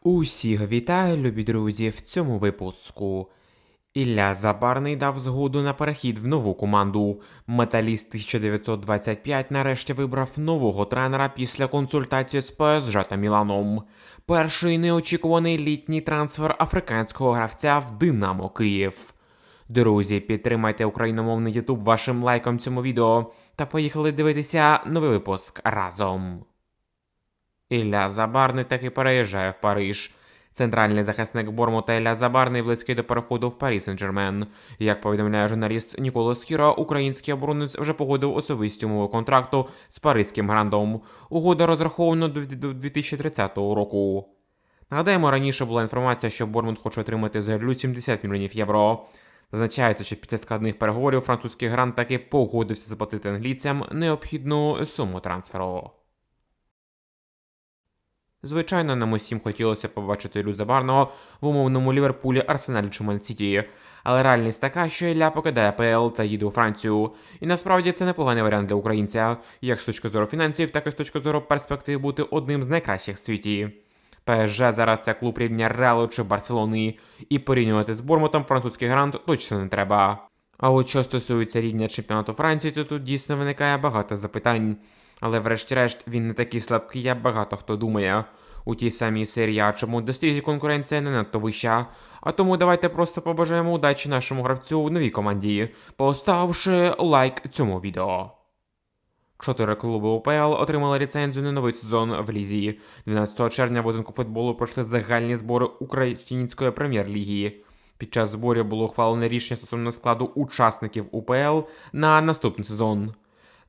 Усіх вітаю, любі друзі, в цьому випуску. Ілля Забарний дав згоду на перехід в нову команду. Металіст 1925 нарешті вибрав нового тренера після консультації з ПСЖ та Міланом. Перший неочікуваний літній трансфер африканського гравця в Динамо Київ. Друзі, підтримайте україномовний YouTube вашим лайком цьому відео та поїхали дивитися новий випуск разом. Ілля Забарний таки переїжджає в Париж. Центральний захисник Бормута Ілля Забарний близький до переходу в Парі Сен-Жермен. Як повідомляє журналіст Ніколас Хіро, український оборонець вже погодив особисті умови контракту з паризьким грандом. Угода розрахована до 2030 року. Нагадаємо, раніше була інформація, що Бормут хоче отримати за Іллю 70 мільйонів євро. Зазначається, що після складних переговорів французький грант таки погодився заплатити англійцям необхідну суму трансферу. Звичайно, нам усім хотілося побачити Іллю Забарного в умовному Ліверпулі, Арсеналі чи Ман-Сіті. Але реальність така, що Ілля покидає АПЛ та їде у Францію. І насправді це непоганий варіант для українця, як з точки зору фінансів, так і з точки зору перспектив бути одним з найкращих в світі. ПСЖ зараз це клуб рівня Реалу чи Барселони, і порівнювати з Бормутом французький грант точно не треба. А от що стосується рівня чемпіонату Франції, то тут дійсно виникає багато запитань. Але врешті-решт він не такий слабкий, як багато хто думає. У тій самій серії А чи Бундеслізі конкуренція не надто вища. А тому давайте просто побажаємо удачі нашому гравцю в новій команді, поставивши лайк цьому відео. 4 клуби УПЛ отримали ліцензію на новий сезон в Лізі. 12 червня в будинку футболу пройшли загальні збори Української прем'єр-ліги. Під час зборів було ухвалене рішення стосовно складу учасників УПЛ на наступний сезон.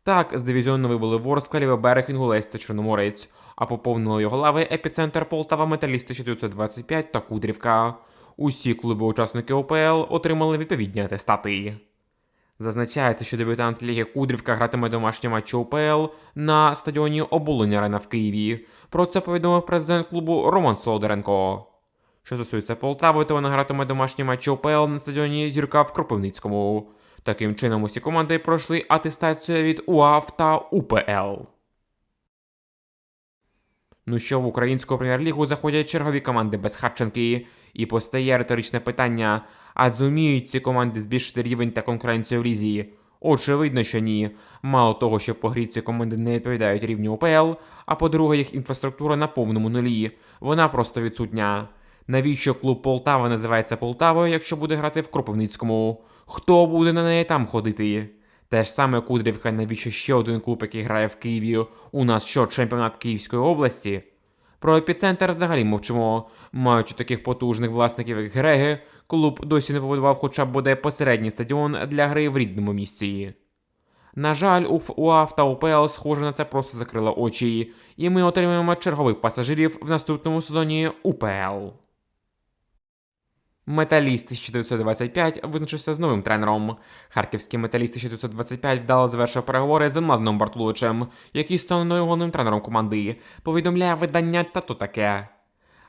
Так, з дивізіону вибули Ворскла, Лівий берег, Інгулець та Чорноморець, а поповнили його лави Епіцентр, Полтава, Металіст 1925 та Кудрівка. Усі клуби-учасники УПЛ отримали відповідні атестати. Зазначається, що дебютант Ліги Кудрівка гратиме домашні матчі УПЛ на стадіоні Оболонь-Арена в Києві. Про це повідомив президент клубу Роман Солодоренко. Що стосується Полтави, то вона гратиме домашні матчі УПЛ на стадіоні Зірка в Кропивницькому. Таким чином, усі команди пройшли атестацію від УАФ та УПЛ. Ну що, в українську прем'єр-лігу заходять чергові команди без Харченки. І постає риторичне питання, а зуміють ці команди збільшити рівень та конкуренцію в лізі? Очевидно, що ні. Мало того, що по грі ці команди не відповідають рівню УПЛ, а по-друге, їх інфраструктура на повному нулі. Вона просто відсутня. Навіщо клуб Полтава називається Полтавою, якщо буде грати в Кропивницькому? Хто буде на неї там ходити? Те ж саме Кудрівка, навіщо ще один клуб, який грає в Києві? У нас що, чемпіонат Київської області? Про Епіцентр взагалі мовчимо. Маючи таких потужних власників, як Греги, клуб досі не побудував хоча б бодай посередній стадіон для гри в рідному місці. На жаль, УАФ та УПЛ, схоже, на це просто закрила очі, і ми отримаємо чергових пасажирів в наступному сезоні УПЛ. Металіст 1925 визначився з новим тренером. Харківський Металіст 1925 вдало завершив переговори з Младеном Бартуловичем, який стане новим головним тренером команди, повідомляє видання «Та то таке».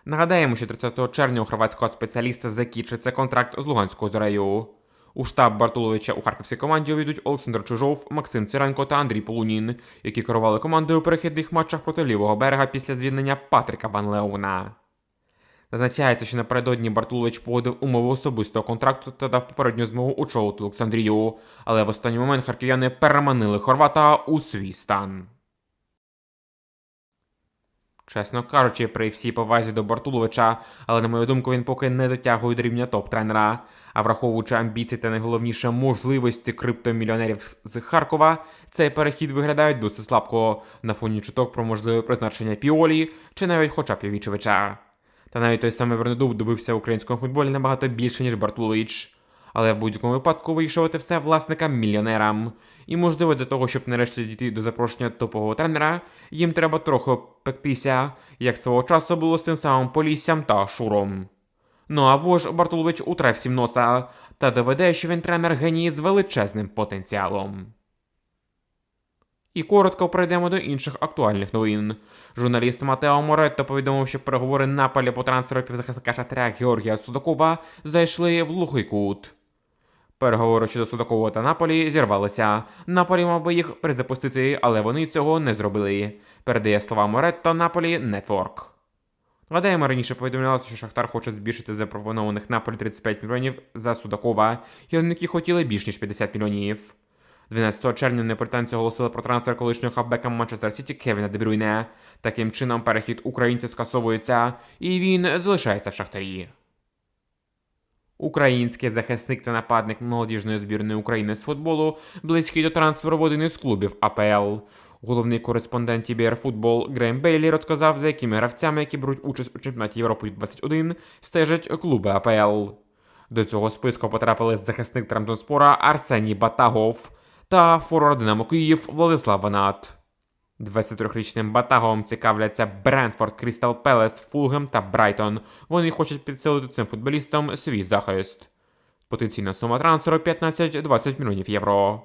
Нагадаємо, що 30 червня у хорватського спеціаліста закінчиться контракт з Луганською Зорею. У штаб Бартуловича у харківській команді увійдуть Олександр Чужов, Максим Цвіренко та Андрій Полунін, які керували командою у перехідних матчах проти Лівого берега після звільнення Патріка Ван Леона. Зазначається, що напередодні Бартулович погодив умови особистого контракту та дав попередню змогу очолити Олександрію, але в останній момент харків'яни переманили хорвата у свій стан. Чесно кажучи, при всій повазі до Бартуловича, але на мою думку він поки не дотягує до рівня топ-тренера, а враховуючи амбіції та найголовніше можливості криптомільйонерів з Харкова, цей перехід виглядає досить слабко на фоні чуток про можливе призначення Піолі чи навіть хоча б Євічевича. Та навіть той самий Вернедуб добився в українському футболі набагато більше, ніж Бартулович. Але в будь-якому випадку вирішувати все власникам-мільйонерам. І можливо для того, щоб нарешті дійти до запрошення топового тренера, їм треба трохи пектися, як свого часу було з тим самим Поліссям та Шуром. Ну або ж Бартулович утре всім носа та доведе, що він тренер-геній з величезним потенціалом. І коротко перейдемо до інших актуальних новин. Журналіст Матео Моретто повідомив, що переговори Наполі по трансферу півзахисника Шахтаря Георгія Судакова зайшли в глухий кут. Переговори щодо Судакова та Наполі зірвалися. Наполі мав би їх перезапустити, але вони цього не зробили. Передає слова Моретто Наполі Нетворк. Нагадаємо, раніше повідомлялося, що Шахтар хоче збільшити запропонованих Наполі 35 мільйонів за Судакова, і гірники хотіли більш ніж 50 мільйонів. 12 червня неаполітанці оголосили про трансфер колишнього хавбека Манчестер Сіті Кевіна Де Брюйне. Таким чином, перехід українця скасовується, і він залишається в Шахтарі. Український захисник та нападник молодіжної збірної України з футболу близький до трансферу в один із клубів АПЛ. Головний кореспондент TBR Football Грейм Бейлі розказав, за якими гравцями, які беруть участь у чемпіонаті Європи 21, стежать клуби АПЛ. До цього списку потрапили захисник Трамтонспора Арсеній Батагов та форвард Динамо Київ Владислав Ванат. 23-річним Батаговим цікавляться Брентфорд, Крістал Пелес, Фулгем та Брайтон. Вони хочуть підсилити цим футболістам свій захист. Потенційна сума трансферу 15-20 мільйонів євро.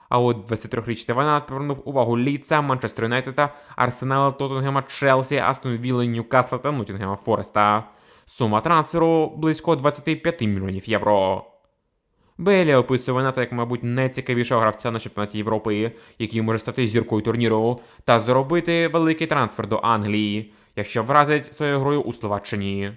А от 23-річний Ванат привернув увагу Лідса, Манчестер Юнайтеда, Арсенала, Тоттенгема, Челсі, Астон Вілли, Ньюкасла та Ноттінгема Фореста. Сума трансферу близько 25 мільйонів євро. Бейлі описує Ваната як, мабуть, найцікавішого гравця на чемпіонаті Європи, який може стати зіркою турніру та зробити великий трансфер до Англії, якщо вразить своєю грою у Словаччині.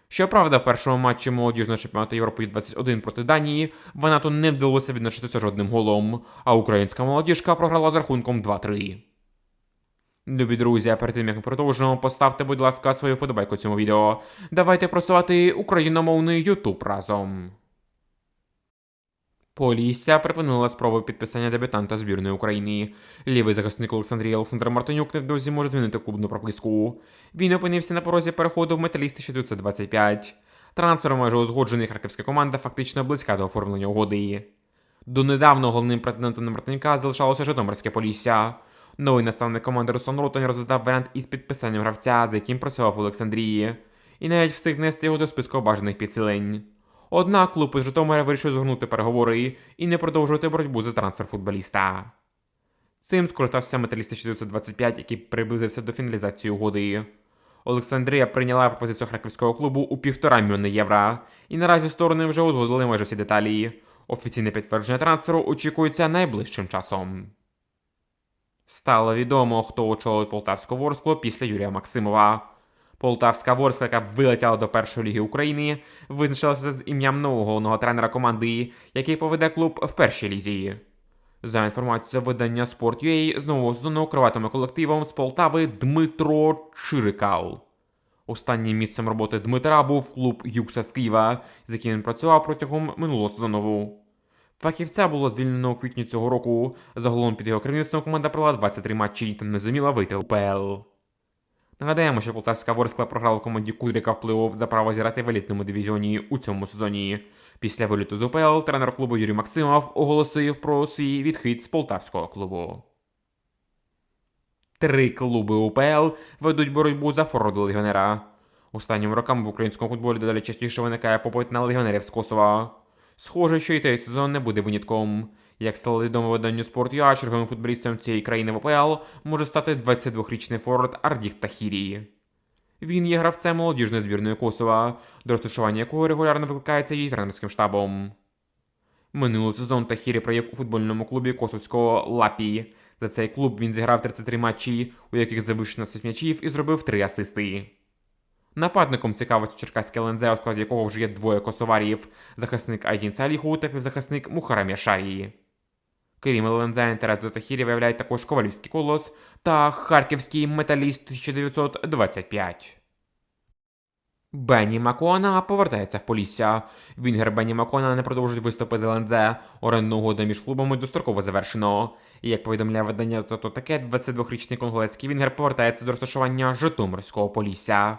Щоправда, в першому матчі молодіжного чемпіонату Європи 21 проти Данії Ванату не вдалося відзначитися жодним голом, а українська молодіжка програла з рахунком 2-3. Любі друзі, а перед тим як ми продовжуємо, поставте, будь ласка, свою вподобайку цьому відео. Давайте просувати україномовний YouTube разом. Полісся припинила спробу підписання дебютанта збірної України. Лівий захисник Олександр Мартинюк невдовзі може змінити клубну прописку. Він опинився на порозі переходу в Металіст 1925. Трансфер майже узгоджений, харківська команда фактично близька до оформлення угоди. Донедавна головним претендентом на Мартинюка залишалося Житомирське Полісся. Новий наставник команди Руслан Ротань розглядав варіант із підписанням гравця, за яким працював в Олександрії. І навіть встиг внести його до списку бажаних підсилень. Однак клуб із Житомира вирішив згорнути переговори і не продовжувати боротьбу за трансфер футболіста. Цим скористався Металіст 1925, який приблизився до фіналізації угоди. Олександрія прийняла пропозицію харківського клубу у 1,5 мільйона євро, і наразі сторони вже узгодили майже всі деталі. Офіційне підтвердження трансферу очікується найближчим часом. Стало відомо, хто очолить Полтавську Ворсклу після Юрія Максимова. Полтавська Ворскла, яка вилетіла до першої ліги України, визначилася з ім'ям нового головного тренера команди, який поведе клуб в першій лізі. За інформацією видання Sport.ua, з нового сезону керуватиме колективом з Полтави Дмитро Чирикал. Останнім місцем роботи Дмитра був клуб Юкса з Києва, з яким він працював протягом минулого сезону. Фахівця було звільнено у квітні цього року. Загалом під його керівництвом команда провела 23 матчі та не зуміла вийти у УПЛ. Нагадаємо, що Полтавська Ворскла програла команді Кудрика в плей-офф за право зіграти в елітному дивізіоні у цьому сезоні. Після виліту з УПЛ тренер клубу Юрій Максимов оголосив про свій відхід з полтавського клубу. 3 клуби УПЛ ведуть боротьбу за форварда легіонера. Останнім роками в українському футболі дедалі частіше виникає попит на легіонерів з Косова. Схоже, що і цей сезон не буде винятком. Як стало відомо виданню Sport.ua, черговим футболістом цієї країни в УПЛ може стати 22-річний форвард Ардіх Тахірі. Він є гравцем молодіжної збірної Косова, до розташування якого регулярно викликається її тренерським штабом. Минулий сезон Тахірі провів у футбольному клубі косовського Лапі. За цей клуб він зіграв 33 матчі, у яких забив 16 м'ячів і зробив 3 асисти. Нападником цікавить черкаське ЛНЗ, у складі якого вже є 2 косоварів – захисник Айдін Саліху та півзахисник Мухарам Яшарі. Крім ЛНЗ, інтерес до Тахірі виявляють також Ковалівський Колос та Харківський Металіст 1925. Бенні Макуана повертається в Полісся. Вінгер Бенні Макуана не продовжує виступи з ЛНЗ. Орендна угода між клубами достроково завершено. І як повідомляє видання «Тото Таке», 22-річний конголецький вінгер повертається до розташування Житомирського Полісся.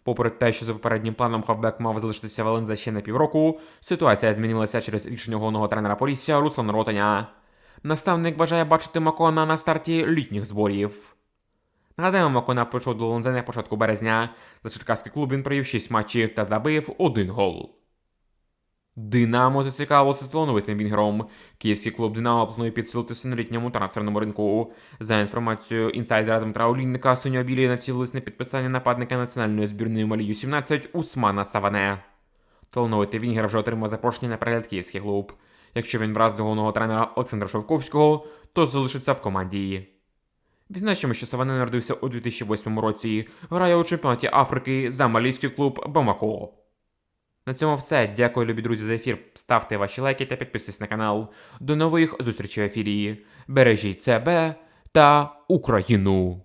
Попри те, що за попереднім планом хавбек мав залишитися в ЛНЗ ще на півроку, ситуація змінилася через рішення головного тренера Полісся Руслана Ротаня. Наставник бажає бачити Макона на старті літніх зборів. Нагадаємо, Макона прийшов до ЛНЗ на початку березня. За черкаський клуб він провів 6 матчів та забив 1 гол. Динамо зацікавилося талановитим вінгером. Київський клуб Динамо планує підсилитися на літньому трансферному ринку. За інформацією інсайдера Дмитра Олійника, синьо-білі націлились на підписання нападника національної збірної Малі Ю-17 Усмана Саване. Талановитий вінгер вже отримав запрошення на перегляд київський клуб. Якщо він вразить головного тренера Олександра Шовковського, то залишиться в команді. Відзначимо, що Саване народився у 2008 році, грає у чемпіонаті Африки за малійський клуб Бамако. На цьому все. Дякую, любі друзі, за ефір. Ставте ваші лайки та підписуйтесь на канал. До нових зустрічей в ефірі. Бережіть себе та Україну!